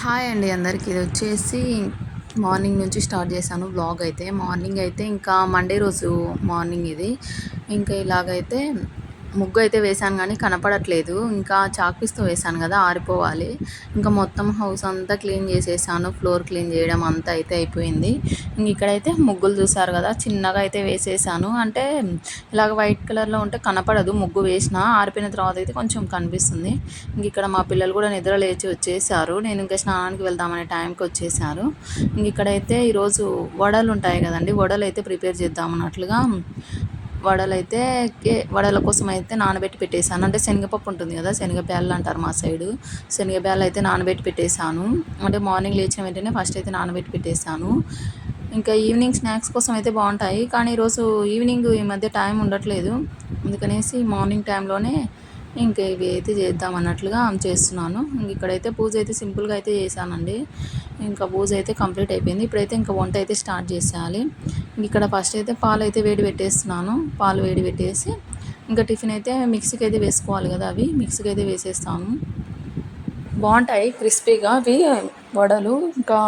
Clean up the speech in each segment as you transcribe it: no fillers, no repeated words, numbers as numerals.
Hi అండి అందరికి. ఇది వచ్చేసి మార్నింగ్ నుంచి స్టార్ట్ చేశాను బ్లాగ్ అయితే. మార్నింగ్ అయితే ఇంకా మండే రోజు మార్నింగ్ ఇది. ఇంకా ఇలాగైతే ముగ్గు అయితే వేశాను కానీ కనపడట్లేదు. ఇంకా చాక్పీస్తో వేశాను కదా, ఆరిపోవాలి. ఇంకా మొత్తం హౌస్ అంతా క్లీన్ చేసేసాను. ఫ్లోర్ క్లీన్ చేయడం అంతా అయితే అయిపోయింది. ఇంక ఇక్కడైతే ముగ్గులు చూసారు కదా, చిన్నగా అయితే వేసేసాను. అంటే ఇలాగ వైట్ కలర్లో ఉంటే కనపడదు, ముగ్గు వేసిన ఆరిపోయిన తర్వాత అయితే కొంచెం కనిపిస్తుంది. ఇంక ఇక్కడ మా పిల్లలు కూడా నిద్ర లేచి వచ్చేసారు. నేను ఇంకా స్నానానికి వెళ్దామనే టైంకి వచ్చేసారు. ఇంక ఇక్కడైతే ఈరోజు వడలు ఉంటాయి కదండి, వడలు అయితే ప్రిపేర్ చేద్దామన్నట్లుగా వడల కోసం అయితే నానబెట్టి పెట్టేశాను. అంటే శనగపప్పు ఉంటుంది కదా, శనగబ్యాళ్ళు అంటారు మా సైడు. శనగబ్యాళ్ళు అయితే నానబెట్టి పెట్టేశాను. అంటే మార్నింగ్ లేచిన వెంటనే ఫస్ట్ అయితే నానబెట్టి పెట్టేశాను. ఇంకా ఈవినింగ్ స్నాక్స్ కోసం అయితే బాగుంటాయి, కానీ ఈరోజు ఈవినింగ్ ఈ మధ్య టైం ఉండట్లేదు. అందుకనేసి మార్నింగ్ టైంలోనే ఇంకా ఇవి అయితే చేద్దాం అన్నట్లుగా చేస్తున్నాను. ఇంక ఇక్కడైతే పూజ అయితే సింపుల్గా అయితే చేశానండి. ఇంకా పూజ అయితే కంప్లీట్ అయిపోయింది. ఇప్పుడైతే ఇంకా వంట అయితే స్టార్ట్ చేసేయాలి. ఇక్కడ ఫస్ట్ అయితే పాలు అయితే వేడి పెట్టేస్తున్నాను. పాలు వేడి పెట్టేసి ఇంకా టిఫిన్ అయితే మిక్సీకి అయితే వేసుకోవాలి కదా, అవి మిక్సీకి అయితే వేసేస్తాను. బాగుంటాయి క్రిస్పీగా అవి వడలు. ఇంకా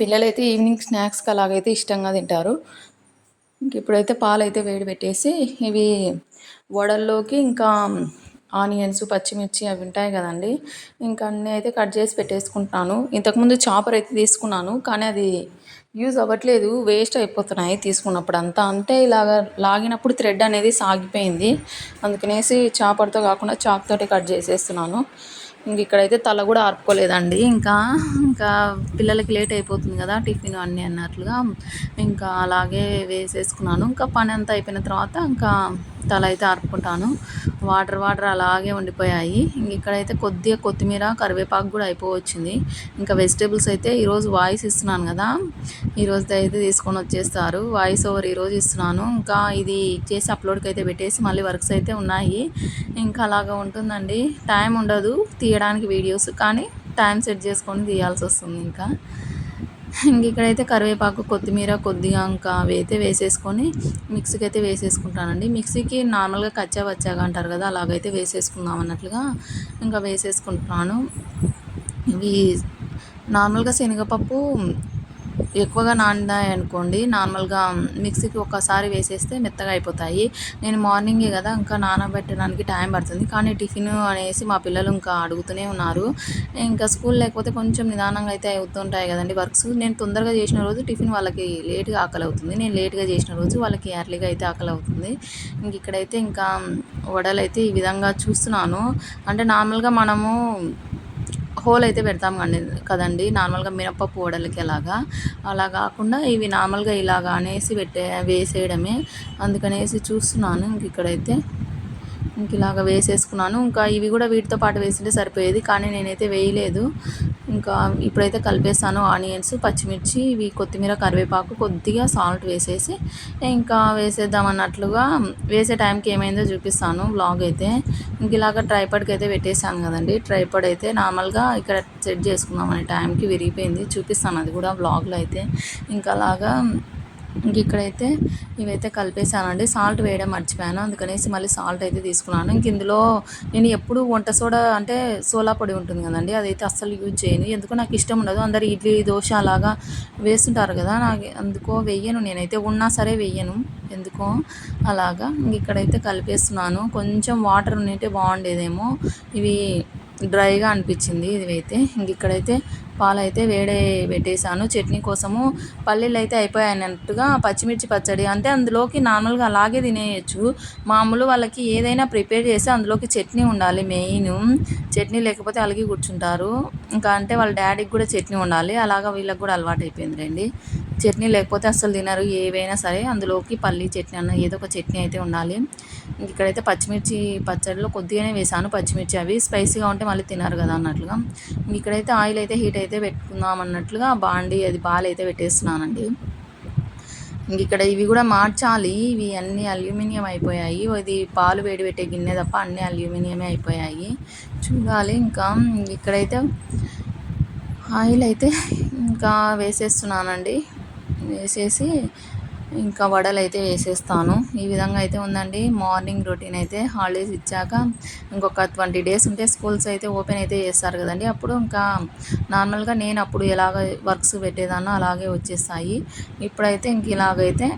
పిల్లలైతే ఈవినింగ్ స్నాక్స్కి అలాగైతే ఇష్టంగా తింటారు. ఇంక ఇప్పుడైతే పాలు అయితే వేడి పెట్టేసి ఇవి వడల్లోకి ఇంకా ఆనియన్స్, పచ్చిమిర్చి అవి ఉంటాయి కదండి, ఇంకా అన్నీ అయితే కట్ చేసి పెట్టేసుకుంటున్నాను. ఇంతకుముందు చాపర్ అయితే తీసుకున్నాను, కానీ అది యూజ్ అవ్వట్లేదు, వేస్ట్ అయిపోతున్నాయి తీసుకున్నప్పుడు అంతా. అంటే ఇలాగ లాగినప్పుడు థ్రెడ్ అనేది సాగిపోయింది. అందుకనేసి చాపర్తో కాకుండా చాక్ తోటి కట్ చేసేస్తున్నాను. ఇంక ఇక్కడైతే తల కూడా ఆర్పుకోలేదండి. ఇంకా ఇంకా పిల్లలకి లేట్ అయిపోతుంది కదా టిఫిన్ అన్నీ అన్నట్లుగా ఇంకా అలాగే వేసేసుకున్నాను. ఇంకా పని అంతా అయిపోయిన తర్వాత ఇంకా తల అయితే ఆర్పుకుంటాను. వాటర్ అలాగే ఉండిపోయాయి. ఇంక ఇక్కడైతే కొద్దిగా కొత్తిమీర, కరివేపాకు కూడా అయిపోవచ్చింది. ఇంకా వెజిటేబుల్స్ అయితే ఈరోజు వాయిస్ ఇస్తున్నాను కదా, ఈరోజు అయితే తీసుకొని వచ్చేస్తారు. వాయిస్ ఓవర్ ఈరోజు ఇస్తున్నాను. ఇంకా ఇది చేసి అప్లోడ్కి అయితే పెట్టేసి మళ్ళీ వర్క్స్ అయితే ఉన్నాయి. ఇంకా అలాగా ఉంటుందండి, టైం ఉండదు తీయడానికి వీడియోస్, కానీ టైం సెట్ చేసుకొని తీయాల్సి వస్తుంది. ఇంకా ఇక్కడైతే కరివేపాకు, కొత్తిమీర కొద్దిగా ఇంకా అవి అయితే వేసేసుకొని మిక్సీకి అయితే వేసేసుకుంటానండి. మిక్సీకి నార్మల్గా కచ్చా వచ్చాగా అంటారు కదా, అలాగైతే వేసేసుకుందాం అన్నట్లుగా ఇంకా వేసేసుకుంటున్నాను. ఇవి నార్మల్గా శనగపప్పు ఎక్కువగా నానినాయి అనుకోండి, నార్మల్గా మిక్సీకి ఒకసారి వేసేస్తే మెత్తగా అయిపోతాయి. నేను మార్నింగే కదా, ఇంకా నానబెట్టడానికి టైం పడుతుంది. కానీ టిఫిన్ అనేసి మా పిల్లలు ఇంకా అడుగుతూనే ఉన్నారు. ఇంకా స్కూల్ లేకపోతే కొంచెం నిదానంగా అయితే అవుతుంటాయి కదండి వర్క్స్. నేను తొందరగా చేసిన రోజు టిఫిన్ వాళ్ళకి లేట్గా ఆకలి అవుతుంది, నేను లేట్గా చేసిన రోజు వాళ్ళకి ఎర్లీగా అయితే ఆకలి అవుతుంది. ఇంక ఇక్కడైతే ఇంకా వడలు అయితే ఈ విధంగా చూస్తున్నాను. అంటే నార్మల్గా మనము హోల్ అయితే పెడతాం కదండి నార్మల్గా మినపప్పు వడలకి అలా కాకుండా ఇవి నార్మల్గా ఇలాగా అనేసి వేసేయడమే. అందుకనేసి చూస్తున్నాను. ఇంక ఇక్కడైతే ఇలాగ వేసేసుకున్నాను. ఇంకా ఇవి కూడా వీటితో పాటు వేసింటే సరిపోయేది, కానీ నేనైతే వేయలేదు. ఇంకా ఇప్పుడైతే కలిపేస్తాను. ఆనియన్స్, పచ్చిమిర్చి, ఇవి కొత్తిమీర, కరివేపాకు, కొద్దిగా సాల్ట్ వేసేసి ఇంకా వేసేద్దాం అన్నట్లుగా వేసే టైంకి ఏమైందో చూపిస్తాను వ్లాగ్ అయితే. ఇంక ఇలాగ ట్రైపాడ్కి అయితే పెట్టేశాను కదండి. ట్రైపాడ్ అయితే నార్మల్గా ఇక్కడ సెట్ చేసుకుందాం అనే టైంకి విరిగిపోయింది, చూపిస్తాను అది కూడా వ్లాగ్లో అయితే. ఇంకా అలాగా ఇంక ఇక్కడైతే ఇవైతే కలిపేసానండి. సాల్ట్ వేయడం మర్చిపోయాను, అందుకనేసి మళ్ళీ సాల్ట్ అయితే తీసుకున్నాను. ఇంక ఇందులో నేను ఎప్పుడు వంట సోడా అంటే సోలా పొడి ఉంటుంది కదండి, అదైతే అస్సలు యూజ్ చేయను. ఎందుకో నాకు ఇష్టం ఉండదు. అందరు ఇడ్లీ, దోశ అలాగా వేస్తుంటారు కదా, నాకు ఎందుకో వెయ్యను. నేనైతే ఉన్నా సరే వెయ్యను ఎందుకో అలాగా. ఇంక ఇక్కడైతే కలిపేస్తున్నాను. కొంచెం వాటర్ ఉంటే బాగుండేదేమో, ఇవి డ్రైగా అనిపించింది ఇదైతే. ఇంక ఇక్కడైతే పాలు అయితే వేడే పెట్టేశాను. చట్నీ కోసము పల్లీలు అయితే అయిపోయాయన్నట్టుగా పచ్చిమిర్చి పచ్చడి అంటే అందులోకి నార్మల్గా అలాగే తినేయచ్చు. మామూలు వాళ్ళకి ఏదైనా ప్రిపేర్ చేసి అందులోకి చట్నీ ఉండాలి మెయిన్. చట్నీ లేకపోతే అలిగి కూర్చుంటారు. ఇంకా అంటే వాళ్ళ డాడీకి కూడా చట్నీ ఉండాలి, అలాగా వీళ్ళకి కూడా అలవాటు అయిపోయిందిలేండి. చట్నీ లేకపోతే అస్సలు తినరు, ఏవైనా సరే అందులోకి పల్లీ చట్నీ అన్న ఏదో ఒక చట్నీ అయితే ఉండాలి. ఇక్కడైతే పచ్చిమిర్చి పచ్చడిలో కొద్దిగానే వేసాను పచ్చిమిర్చి, అవి స్పైసీగా ఉంటే మళ్ళీ తినరు కదా అన్నట్లుగా. ఇక్కడైతే ఆయిల్ అయితే హీట్ అయితే పెట్టుకుందాం అన్నట్లుగా బాండి అది బాల్ అయితే పెట్టేస్తున్నానండి. ఇక్కడ ఇవి కూడా మార్చాలి, ఇవి అన్నీ అల్యూమినియం అయిపోయాయి. ఇది పాలు వేడి పెట్టే గిన్నె తప్ప అన్నీ అల్యూమినియమే అయిపోయాయి, చూడాలి. ఇంకా ఇక్కడైతే ఆయిల్ అయితే ఇంకా వేసేస్తున్నానండి. వేసేసి ఇంకా వడలైతే వేసేస్తాను. ఈ విధంగా అయితే ఉందండి మార్నింగ్ రొటీన్ అయితే. హాలిడేస్ ఇచ్చాక ఇంకొక 20 డేస్ ఉంటే స్కూల్స్ అయితే ఓపెన్ అయితే చేస్తారు కదండీ! అప్పుడు ఇంకా నార్మల్‌గా నేను అప్పుడు ఎలాగ వర్క్స్ పెట్టేదాన్నో అలాగే వచ్చేస్తాయి. ఇప్పుడైతే ఇంక ఇలాగైతే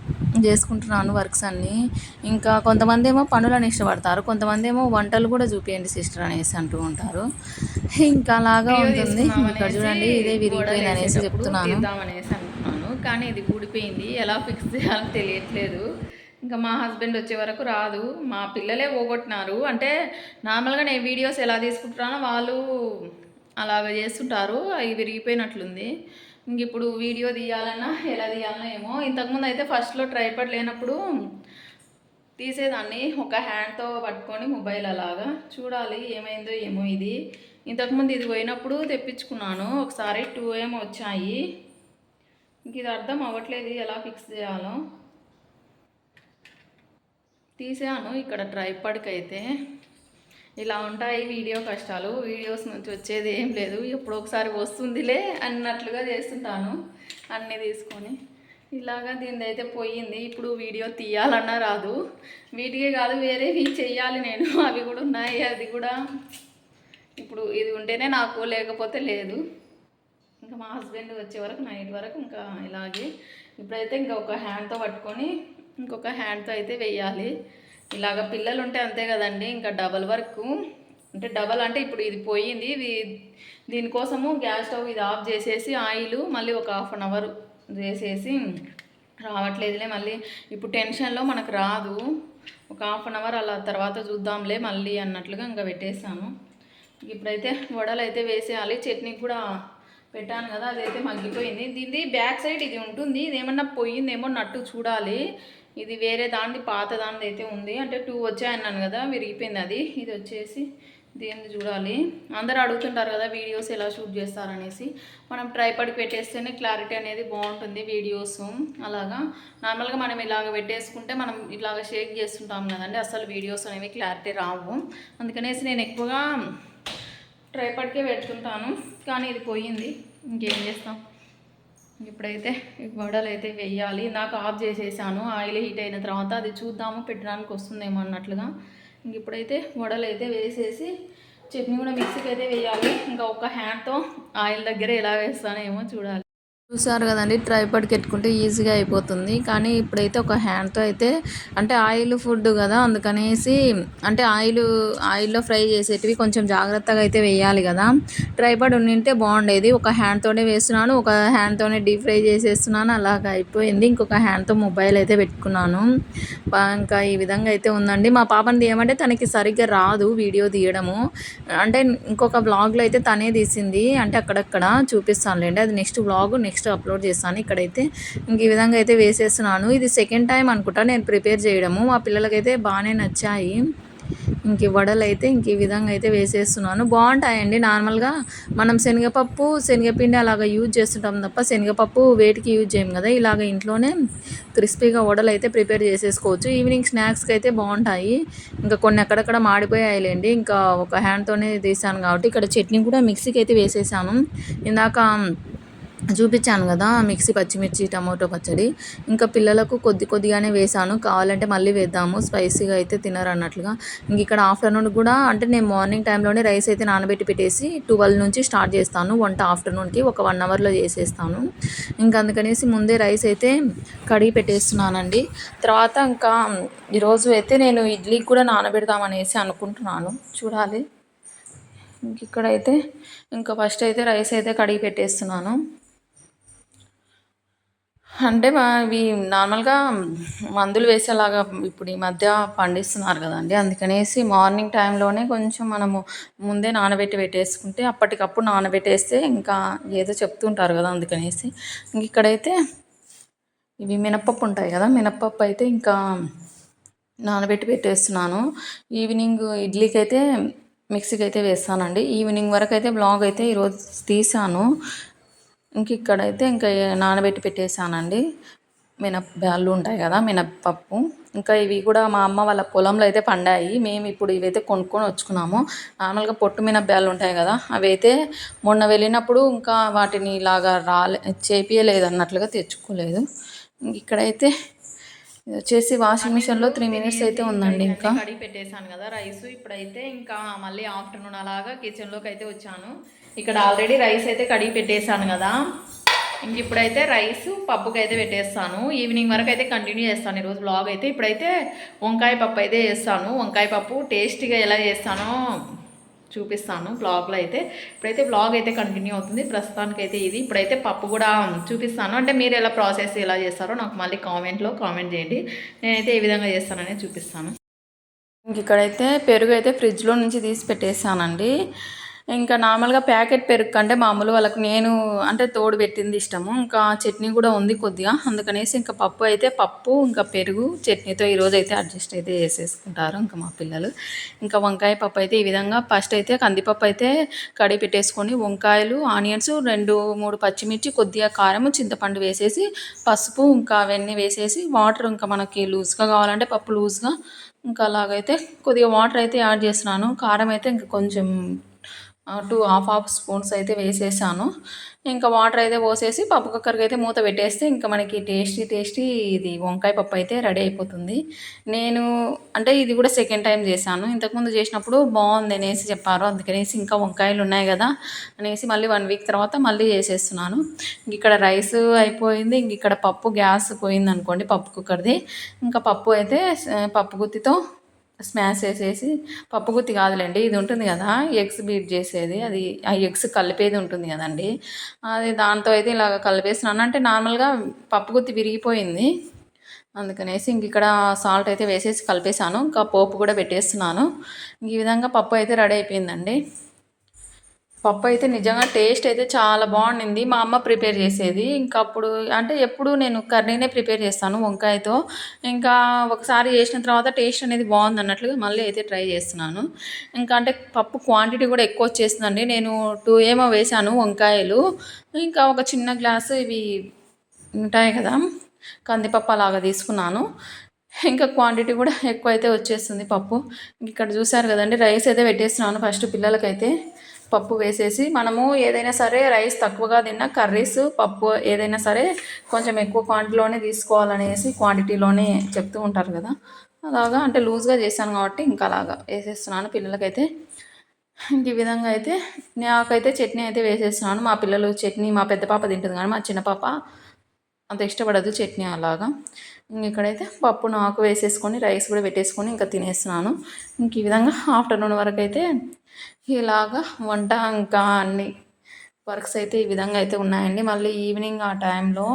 చేసుకుంటున్నాను వర్క్స్ అన్నీ. ఇంకా కొంతమందేమో పనులని ఇష్టపడతారు. కొంతమందేమో వంటలు కూడా చూపియండి సిస్టర్ అనేసి అంటూ ఉంటారు. ఇంకా అలాగా ఉంటుంది. ఇక్కడ చూడండి ఇదే విరిగిపోయింది అనేసి చెప్తున్నాను. అనుకున్నాను కానీ ఇది ఊడిపోయింది. ఎలా ఫిక్స్ చేయాలో తెలియట్లేదు. ఇంకా మా హస్బెండ్ వచ్చే వరకు రాదు. మా పిల్లలే పోగొట్టినారు. అంటే నార్మల్‌గా నేను వీడియోస్ ఎలా తీసుకుంటున్నానో వాళ్ళు అలాగ చేస్తుంటారు. అవి విరిగిపోయినట్లుంది. ఇంక ఇప్పుడు వీడియో తీయాలన్నా ఎలా తీయాలన్నా ఏమో. ఇంతకుముందు అయితే ఫస్ట్‌లో ట్రైపాడ్ లేనప్పుడు తీసేదాన్ని ఒక హ్యాండ్తో పట్టుకొని మొబైల్ అలాగా. చూడాలి ఏమైందో ఏమో ఇది. ఇంతకుముందు ఇది పోయినప్పుడు తెప్పించుకున్నాను. ఒకసారి 2 ఏమో వచ్చాయి. ఇంక ఇది అర్థం అవ్వట్లేదు ఎలా ఫిక్స్ చేయాలో. తీసాను ఇక్కడ ట్రైపాడ్కి అయితే. ఇలా ఉంటాయి వీడియో కష్టాలు. వీడియోస్ నుంచి వచ్చేది ఏం లేదు. ఎప్పుడో ఒకసారి వస్తుందిలే అన్నట్లుగా చేస్తుంటాను అన్నీ తీసుకొని. ఇలాగా దీనిది అయితే పోయింది. ఇప్పుడు వీడియో తీయాలన్నా రాదు. వీటికే కాదు వేరేవి చెయ్యాలి నేను. అవి కూడా ఉన్నాయి. అది కూడా ఇప్పుడు ఇది ఉంటేనే నాకు, లేకపోతే లేదు. ఇంకా మా హస్బెండ్ వచ్చే వరకు నైట్ వరకు ఇంకా ఇలాగే. ఇప్పుడైతే ఇంకా ఒక హ్యాండ్తో పట్టుకొని ఇంకొక హ్యాండ్తో అయితే వేయాలి. ఇలాగ పిల్లలు ఉంటే అంతే కదండి. ఇంకా డబల్ వర్క్. అంటే డబల్ అంటే ఇప్పుడు ఇది పోయింది. ఇది దీనికోసము గ్యాస్ స్టవ్ ఇది ఆఫ్ చేసేసి ఆయిల్ మళ్ళీ ఒక 1/2 అవర్ చేసేసి రావట్లేదులే మళ్ళీ ఇప్పుడు టెన్షన్లో మనకు రాదు. ఒక 1/2 అవర్ అలా తర్వాత చూద్దాంలే మళ్ళీ అన్నట్లుగా ఇంకా పెట్టేసాను. ఇప్పుడైతే వడలు అయితే వేసేయాలి. చట్నీ కూడా పెట్టాను కదా అదైతే మగ్గిపోయింది. దీన్ని బ్యాక్ సైడ్ ఇది ఉంటుంది. ఇది ఏమన్నా పోయిందేమో నట్టు చూడాలి. ఇది వేరే దానిది పాత దానిది అయితే ఉంది. అంటే 2 వచ్చాయన్నాను కదా విరిగిపోయింది అది. ఇది వచ్చేసి దీన్ని చూడాలి. అందరూ అడుగుతుంటారు కదా వీడియోస్ ఎలా షూట్ చేస్తారనేసి. మనం ట్రైపాడ్కి పెట్టేస్తేనే క్లారిటీ అనేది బాగుంటుంది వీడియోస్. అలాగా నార్మల్గా మనం ఇలాగ పెట్టేసుకుంటే మనం ఇలాగ షేక్ చేస్తుంటాం కదండి, అసలు వీడియోస్ అనేవి క్లారిటీ రావు. అందుకనేసి నేను ఎక్కువగా ట్రైపాడ్కే పెడుతుంటాను. కానీ ఇది పోయింది, ఇంకేం చేస్తాం. ఇప్పుడైతే వడలు అయితే వేయాలి. నాకు ఆఫ్ చేసేసాను. ఆయిల్ హీట్ అయిన తర్వాత అది చూద్దాము పెట్టడానికి వస్తుందేమో అన్నట్లుగా. ఇంక ఇప్పుడైతే వడలు అయితే వేసేసి చట్నీ కూడా మిక్సీకి అయితే వేయాలి. ఇంకా ఒక హ్యాండ్తో ఆయిల్ దగ్గర ఎలా వేస్తానో ఏమో చూడాలి. చూసారు కదండి ట్రైపాడ్కి పెట్టుకుంటే ఈజీగా అయిపోతుంది. కానీ ఇప్పుడైతే ఒక హ్యాండ్తో అయితే అంటే ఆయిల్ ఫుడ్ కదా అందుకనేసి అంటే ఆయిల్లో ఫ్రై చేసేటివి కొంచెం జాగ్రత్తగా అయితే వేయాలి కదా. ట్రైపాడ్ ఉండింటే బాగుండేది. ఒక హ్యాండ్తోనే వేస్తున్నాను, ఒక హ్యాండ్తోనే డీప్ ఫ్రై చేసేస్తున్నాను. అలాగ అయిపోయింది. ఇంకొక హ్యాండ్తో మొబైల్ అయితే పెట్టుకున్నాను. ఇంకా ఈ విధంగా అయితే ఉందండి. మా పాపని తీయమంటే తనకి సరిగ్గా రాదు వీడియో తీయడము. అంటే ఇంకొక బ్లాగ్లో అయితే తనే తీసింది. అంటే అక్కడక్కడ చూపిస్తానులేండి, అది నెక్స్ట్ బ్లాగ్ నెక్స్ట్ అప్లోడ్ చేస్తాను. ఇక్కడైతే ఇంక ఈ విధంగా అయితే వేసేస్తున్నాను. ఇది సెకండ్ టైం అనుకుంటా నేను ప్రిపేర్ చేయడము. మా పిల్లలకైతే బాగానే నచ్చాయి. ఇంక వడలు అయితే ఇంక ఈ విధంగా అయితే వేసేస్తున్నాను. బాగుంటాయండి. నార్మల్గా మనం శనగపప్పు శనగపిండి అలాగ యూజ్ చేస్తుంటాం తప్ప శనగపప్పు వేటికి యూజ్ చేయం కదా. ఇలాగ ఇంట్లోనే క్రిస్పీగా వడలు అయితే ప్రిపేర్ చేసేసుకోవచ్చు. ఈవినింగ్ స్నాక్స్కి అయితే బాగుంటాయి. ఇంకా కొన్ని అక్కడక్కడ మాడిపోయాయిలేండి. ఇంకా ఒక హ్యాండ్తోనే తీసాను కాబట్టి ఇక్కడ చట్నీ కూడా మిక్సీకి అయితే వేసేసాను. ఇందాక చూపించాను కదా మిక్సీ పచ్చిమిర్చి టమాటో పచ్చడి. ఇంకా పిల్లలకు కొద్దిగానే వేసాను. కావాలంటే మళ్ళీ వేద్దాము, స్పైసీగా అయితే తినరు అన్నట్లుగా. ఇంక ఇక్కడ ఆఫ్టర్నూన్ కూడా అంటే నేను మార్నింగ్ టైంలోనే రైస్ అయితే నానబెట్టి పెట్టేసి 12 నుంచి స్టార్ట్ చేస్తాను వంట. ఆఫ్టర్నూన్కి ఒక 1 అవర్లో చేసేస్తాను. ఇంకా అందుకనేసి ముందే రైస్ అయితే కడిగి పెట్టేస్తున్నానండి. తర్వాత ఇంకా ఈరోజు అయితే నేను ఇడ్లీకి కూడా నానబెడదామనేసి అనుకుంటున్నాను, చూడాలి. ఇంక ఇక్కడైతే ఇంకా ఫస్ట్ అయితే రైస్ అయితే కడిగి పెట్టేస్తున్నాను. అంటే ఇవి నార్మల్గా మందులు వేసేలాగా ఇప్పుడు ఈ మధ్య పండిస్తున్నారు కదండి. అందుకనేసి మార్నింగ్ టైంలోనే కొంచెం మనము ముందే నానబెట్టి పెట్టేసుకుంటే అప్పటికప్పుడు నానబెట్టేస్తే ఇంకా ఏదో చెప్తుంటారు కదా అందుకనేసి. ఇంక ఇక్కడైతే ఇవి మినప్పప్పు ఉంటాయి కదా, మినప్పప్పు అయితే ఇంకా నానబెట్టి పెట్టేస్తున్నాను. ఈవినింగ్ ఇడ్లీకి అయితే మిక్సీకి అయితే వేస్తానండి. ఈవినింగ్ వరకు అయితే బ్లాగ్ అయితే ఈరోజు తీసాను. ఇంక ఇక్కడైతే ఇంకా నానబెట్టి పెట్టేశానండి. బ్యాళ్ళు ఉంటాయి కదా మినప్పప్పు. ఇంకా ఇవి కూడా మా అమ్మ వాళ్ళ పొలంలో అయితే పండాయి. మేము ఇప్పుడు ఇవైతే కొనుక్కొని వచ్చుకున్నాము. నార్మల్గా పొట్టు బ్యాళ్ళు ఉంటాయి కదా, అవి అయితే మొన్న వెళ్ళినప్పుడు ఇంకా వాటిని ఇలాగా చేపియలేదు అన్నట్లుగా తెచ్చుకోలేదు. ఇక్కడైతే ఇది వచ్చేసి వాషింగ్ మిషన్లో 3 మినిట్స్ అయితే ఉందండి. ఇంకా కడిగి పెట్టేశాను కదా రైస్. ఇప్పుడైతే ఇంకా మళ్ళీ ఆఫ్టర్నూన్ అలాగా కిచెన్లోకి అయితే వచ్చాను. ఇక్కడ ఆల్రెడీ రైస్ అయితే కడిగి పెట్టేశాను కదా. ఇంక ఇప్పుడైతే రైస్ పప్పుకి అయితే పెట్టేస్తాను. ఈవినింగ్ వరకు అయితే కంటిన్యూ చేస్తాను ఈరోజు బ్లాగ్ అయితే. ఇప్పుడైతే వంకాయ పప్పు అయితే చేస్తాను. వంకాయ పప్పు టేస్టీగా ఎలా చేస్తానో చూపిస్తాను బ్లాగ్లో అయితే. ఇప్పుడైతే బ్లాగ్ అయితే కంటిన్యూ అవుతుంది. ప్రస్తుతానికైతే ఇది. ఇప్పుడైతే పప్పు కూడా చూపిస్తాను. అంటే మీరు ఎలా ప్రాసెస్ ఎలా చేస్తారో నాకు మళ్ళీ కామెంట్లో కామెంట్ చేయండి. నేనైతే ఏ విధంగా చేస్తాననేది చూపిస్తాను. ఇంక ఇక్కడైతే పెరుగు అయితే ఫ్రిడ్జ్లో నుంచి తీసి పెట్టేసానండి. ఇంకా నార్మల్గా ప్యాకెట్ పెరుగు కంటే మామూలు వాళ్ళకి నేను అంటే తోడు పెట్టింది ఇష్టము. ఇంకా చట్నీ కూడా ఉంది కొద్దిగా, అందుకనేసి ఇంకా పప్పు ఇంకా పెరుగు చట్నీతో ఈరోజు అయితే అడ్జస్ట్ అయితే చేసేసుకుంటారు ఇంకా మా పిల్లలు. ఇంకా వంకాయ పప్పు అయితే ఈ విధంగా ఫస్ట్ అయితే కందిపప్పు అయితే కడిగి పెట్టేసుకొని వంకాయలు, ఆనియన్స్, 2-3 పచ్చిమిర్చి, కొద్దిగా కారం, చింతపండు వేసేసి పసుపు ఇంకా అవన్నీ వేసేసి వాటర్ ఇంకా మనకి లూజ్గా కావాలంటే పప్పు లూజ్గా ఇంకా అలాగైతే కొద్దిగా వాటర్ అయితే యాడ్ చేస్తున్నాను. కారం అయితే ఇంకా కొంచెం 2 స్పూన్స్ అయితే వేసేసాను. ఇంకా వాటర్ అయితే పోసేసి పప్పు కుక్కర్కి అయితే మూత పెట్టేస్తే ఇంకా మనకి టేస్టీ ఇది వంకాయ పప్పు అయితే రెడీ అయిపోతుంది. నేను అంటే ఇది కూడా సెకండ్ టైం చేశాను. ఇంతకుముందు చేసినప్పుడు బాగుంది అనేసి చెప్పారు. అందుకనేసి ఇంకా వంకాయలు ఉన్నాయి కదా అనేసి మళ్ళీ 1 వీక్ తర్వాత మళ్ళీ చేసేస్తున్నాను. ఇక్కడ రైస్ అయిపోయింది. ఇంక ఇక్కడ పప్పు గ్యాస్ పోయింది అనుకోండి పప్పు కుక్కర్ది. ఇంకా పప్పు అయితే పప్పు గుత్తితో స్మాష్ చేసేసి, పప్పు గుత్తి కాదులేండి, ఇది ఉంటుంది కదా ఎగ్స్ బీట్ చేసేది, అది ఆ ఎగ్స్ కలిపేది ఉంటుంది కదండి, అది దాంతో అయితే ఇలాగ కలిపేస్తున్నాను. అంటే నార్మల్గా పప్పు గుత్తి విరిగిపోయింది, అందుకనేసి ఇంక ఇక్కడ సాల్ట్ అయితే వేసేసి కలిపేసాను. ఇంకా పోపు కూడా పెట్టేస్తున్నాను. ఈ విధంగా పప్పు అయితే రెడీ అయిపోయిందండి. పప్పు అయితే నిజంగా టేస్ట్ అయితే చాలా బాగుండింది. మా అమ్మ ప్రిపేర్ చేసేది. ఇంకా అప్పుడు అంటే ఎప్పుడు నేను కర్రీనే ప్రిపేర్ చేస్తాను వంకాయతో. ఇంకా ఒకసారి చేసిన తర్వాత టేస్ట్ అనేది బాగుంది అన్నట్లుగా మళ్ళీ అయితే ట్రై చేస్తున్నాను. ఇంకా అంటే పప్పు క్వాంటిటీ కూడా ఎక్కువ వచ్చేస్తుందండి. నేను 2 ఏమో వేసాను వంకాయలు. ఇంకా ఒక చిన్న గ్లాసు ఇవి ఉంటాయి కదా కందిపప్పు అలాగా తీసుకున్నాను. ఇంకా క్వాంటిటీ కూడా ఎక్కువ అయితే వచ్చేస్తుంది పప్పు. ఇక్కడ చూసారు కదండి రైస్ అయితే పెట్టేస్తున్నాను. ఫస్ట్ పిల్లలకైతే పప్పు వేసేసి, మనము ఏదైనా సరే రైస్ తక్కువగా తిన్నా కర్రీస్ పప్పు ఏదైనా సరే కొంచెం ఎక్కువ క్వాంటిటీలోనే తీసుకోవాలనేసి క్వాంటిటీలోనే చెప్తూ ఉంటారు కదా, అలాగా అంటే లూజ్గా చేశాను కాబట్టి ఇంకా అలాగా వేసేస్తున్నాను పిల్లలకైతే. ఇంక ఈ విధంగా అయితే నాకైతే చట్నీ అయితే వేసేస్తున్నాను. మా పిల్లలు చట్నీ, మా పెద్ద పాప తింటుంది కానీ మా చిన్న పాప అంత ఇష్టపడదు చట్నీ అలాగా. ఇక్కడైతే పప్పు నాకు వేసేసుకొని రైస్ కూడా పెట్టేసుకొని ఇంకా తినేస్తున్నాను. ఇంక ఈ విధంగా ఆఫ్టర్నూన్ వరకు అయితే ఇలాగా వంట ఇంకా అన్ని వర్క్స్ అయితే ఈ విధంగా అయితే ఉన్నాయండి. మళ్ళీ ఈవినింగ్ ఆ టైంలో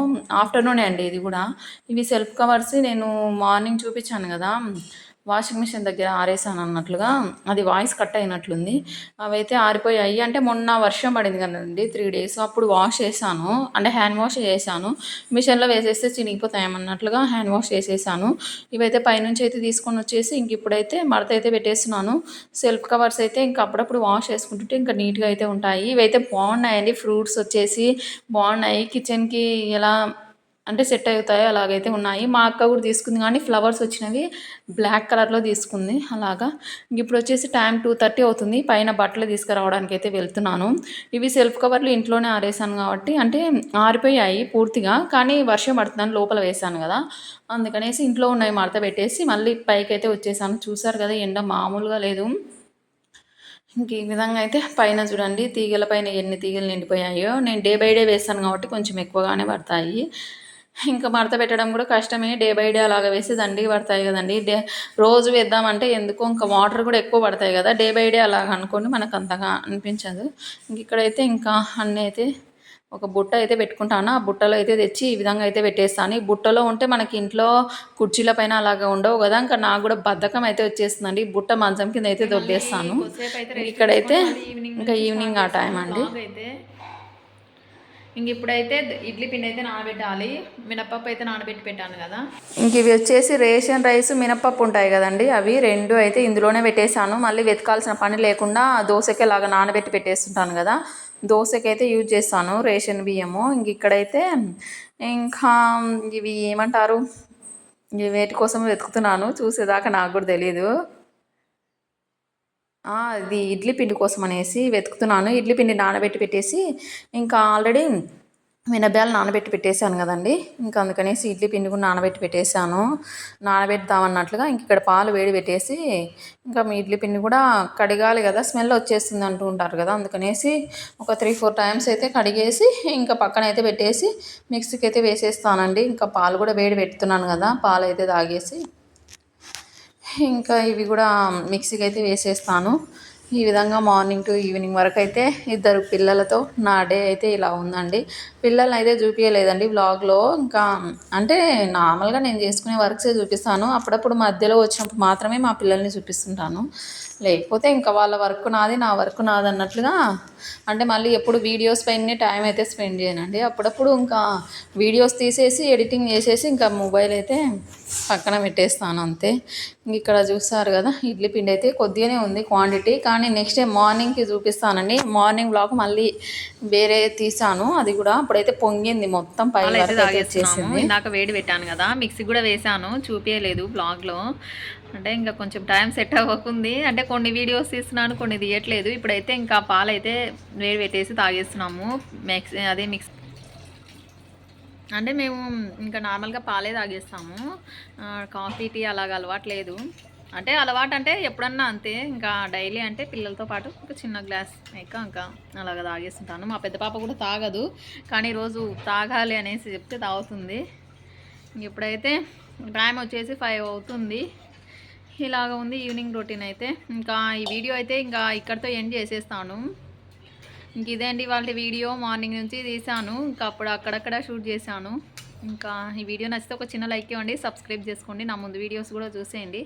ఆఫ్టర్నూనే అండి ఇది కూడా. ఇవి సెల్ఫ్ కవర్స్ నేను మార్నింగ్ చూపించాను కదా వాషింగ్ మిషన్ దగ్గర ఆరేసాను అన్నట్లుగా, అది వాయిస్ కట్ అయినట్లుంది. అవైతే ఆరిపోయాయి. అంటే మొన్న వర్షం పడింది కదండి 3 days, అప్పుడు వాష్ చేశాను, అంటే హ్యాండ్ వాష్ చేశాను. మిషన్లో వేసేస్తే చినిగిపోతాయన్నట్లుగా హ్యాండ్ వాష్ చేసేసాను. ఇవైతే పైనుంచి అయితే తీసుకొని వచ్చేసి ఇంక ఇప్పుడైతే మడత అయితే పెట్టేస్తున్నాను. సెల్ఫ్ కవర్స్ అయితే ఇంకా అప్పుడప్పుడు వాష్ చేసుకుంటుంటే ఇంకా నీట్గా అయితే ఉంటాయి. ఇవైతే బాగున్నాయండి. ఫ్రూట్స్ వచ్చేసి బాగున్నాయి. కిచెన్కి ఎలా అంటే సెట్ అవుతాయి అలాగైతే ఉన్నాయి. మా అక్క కూడా తీసుకుంది కానీ ఫ్లవర్స్ వచ్చినవి బ్లాక్ కలర్లో తీసుకుంది అలాగా. ఇప్పుడు వచ్చేసి టైం 2:30 అవుతుంది. పైన బట్టలు తీసుకురావడానికి అయితే వెళ్తున్నాను. ఇవి సెల్ఫ్ కవర్లు ఇంట్లోనే ఆరేసాను కాబట్టి అంటే ఆరిపోయాయి పూర్తిగా, కానీ వర్షం పడుతుందని లోపల వేసాను కదా, అందుకనేసి ఇంట్లో ఉన్నవి మడత పెట్టేసి మళ్ళీ పైకి అయితే వచ్చేసాను. చూసారు కదా ఎండ మామూలుగా లేదు. ఇంక ఈ విధంగా అయితే పైన చూడండి తీగల పైన ఎన్ని తీగలు నిండిపోయాయో. నేను డే బై డే వేస్తాను కాబట్టి కొంచెం ఎక్కువగానే పడతాయి. ఇంకా మడత పెట్టడం కూడా కష్టమే. డే బై డే అలాగ వేసి దండిగా పడతాయి కదండి. రోజు వేద్దామంటే ఎందుకో ఇంకా వాటర్ కూడా ఎక్కువ పడతాయి కదా. డే బై డే అలాగ అనుకోండి మనకు అంతగా అనిపించదు. ఇంక ఇక్కడైతే ఇంకా అన్నీ అయితే ఒక బుట్ట అయితే పెట్టుకుంటాను. ఆ బుట్టలో అయితే తెచ్చి ఈ విధంగా అయితే పెట్టేస్తాను. ఈ బుట్టలో ఉంటే మనకి ఇంట్లో కుర్చీల పైన అలాగా ఉండవు కదా, ఇంకా నాకు కూడా బద్ధకం అయితే వచ్చేస్తుందండి. బుట్ట మంచం కింద అయితే దొబ్బేస్తాను. ఇక్కడైతే ఇంకా ఈవినింగ్ ఆ టైం అండి. ఇంక ఇప్పుడైతే ఇడ్లీ పిండి అయితే నానబెట్టాలి. మినపప్పు అయితే నానబెట్టి పెట్టాను కదా. ఇంక ఇవి వచ్చేసి రేషన్ రైస్ మినపప్పు ఉంటాయి కదండి, అవి 2 అయితే ఇందులోనే పెట్టేశాను. మళ్ళీ వెతకాల్సిన పని లేకుండా దోశకి ఇలాగా నానబెట్టి పెట్టేస్తుంటాను కదా, దోశకి అయితే యూజ్ చేస్తాను రేషన్ బియ్యము. ఇంక ఇక్కడైతే ఇంకా ఇవి ఏమంటారు, ఇవి వేటి కోసం వెతుకుతున్నాను చూసేదాకా నాకు కూడా తెలీదు. ఇది ఇడ్లీ పిండి కోసం అనేసి వెతుకుతున్నాను. ఇడ్లీ పిండి నానబెట్టి పెట్టేసి ఇంకా ఆల్రెడీ మినపయాలు నానబెట్టి పెట్టేశాను కదండి, ఇంకా అందుకనేసి ఇడ్లీ పిండి కూడా నానబెట్టి పెట్టేశాను. నానబెడదామన్నట్లుగా ఇంక ఇక్కడ పాలు వేడి పెట్టేసి ఇంకా మీ ఇడ్లీ పిండి కూడా కడగాలి కదా, స్మెల్ వచ్చేస్తుంది అంటూ ఉంటారు కదా, అందుకనేసి ఒక 3-4 టైమ్స్ అయితే కడిగేసి ఇంకా పక్కన అయితే పెట్టేసి మిక్సీకి అయితే వేసేస్తానండి. ఇంకా పాలు కూడా వేడి పెడుతున్నాను కదా, పాలు అయితే తాగేసి ఇంకా ఇవి కూడా మిక్సీకి అయితే వేసేస్తాను. ఈ విధంగా మార్నింగ్ టు ఈవినింగ్ వరకు అయితే 2 పిల్లలతో నా డే అయితే ఇలా ఉందండి. పిల్లల్ని అయితే చూపించలేదండి వ్లాగ్లో, ఇంకా అంటే నార్మల్గా నేను చేసుకునే వర్క్సే చూపిస్తాను. అప్పుడప్పుడు మధ్యలో వచ్చినప్పుడు మాత్రమే మా పిల్లల్ని చూపిస్తుంటాను, లేకపోతే ఇంకా వాళ్ళ వర్క్ నాది, నా వర్క్ నాది అన్నట్లుగా. అంటే మళ్ళీ ఎప్పుడు వీడియోస్ పైనే టైం అయితే స్పెండ్ చేయనండి. అప్పుడప్పుడు ఇంకా వీడియోస్ తీసేసి ఎడిటింగ్ చేసేసి ఇంకా మొబైల్ అయితే పక్కన పెట్టేస్తాను అంతే. ఇక్కడ చూస్తారు కదా, ఇడ్లీ పిండి అయితే కొద్దిగానే ఉంది క్వాంటిటీ, కానీ నెక్స్ట్ డే మార్నింగ్కి చూపిస్తానండి. మార్నింగ్ బ్లాగ్ మళ్ళీ వేరే తీసాను, అది కూడా అప్పుడైతే పొంగింది మొత్తం పై పాలు అయితే వరకు అయితే తాగేస్తున్నాము. వచ్చేసింది. ఇందాక వేడి పెట్టాను కదా, మిక్సీ కూడా వేసాను, చూపించలేదు బ్లాగ్లో. అంటే ఇంకా కొంచెం టైం సెట్ అవ్వకుంది, అంటే కొన్ని వీడియోస్ తీస్తున్నాను, కొన్ని తీయట్లేదు. ఇప్పుడైతే ఇంకా పాలు అయితే వేడి పెట్టేసి తాగేస్తున్నాము. మిక్స్ అంటే మేము ఇంకా నార్మల్గా పాలే తాగేస్తాము, కాఫీ టీ అలాగ అలవాటు లేదు. అంటే అలవాటు అంటే ఎప్పుడన్నా అంతే, ఇంకా డైలీ అంటే పిల్లలతో పాటు ఒక చిన్న గ్లాస్ ఇంకా అలాగ తాగేస్తుంటాను. మా పెద్ద పాప కూడా తాగదు, కానీ ఈరోజు తాగాలి అనేసి చెప్తే తాగుతుంది. ఇప్పుడైతే టైం వచ్చేసి 5 అవుతుంది. ఇలాగ ఉంది ఈవినింగ్ రొటీన్ అయితే. ఇంకా ఈ వీడియో అయితే ఇంకా ఇక్కడితో ఎండ్ చేసేస్తాను. ఇంక ఇదే అండి వాళ్ళ వీడియో, మార్నింగ్ నుంచి తీసాను, ఇంకా అప్పుడు అక్కడక్కడ షూట్ చేశాను. ఇంకా ఈ వీడియో నచ్చితే ఒక చిన్న లైక్ ఇవ్వండి, సబ్స్క్రైబ్ చేసుకోండి, నా ముందు వీడియోస్ కూడా చూసేయండి.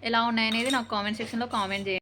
ఎలా ఉన్నాయనేది నాకు కామెంట్ సెక్షన్లో కామెంట్ చేయండి.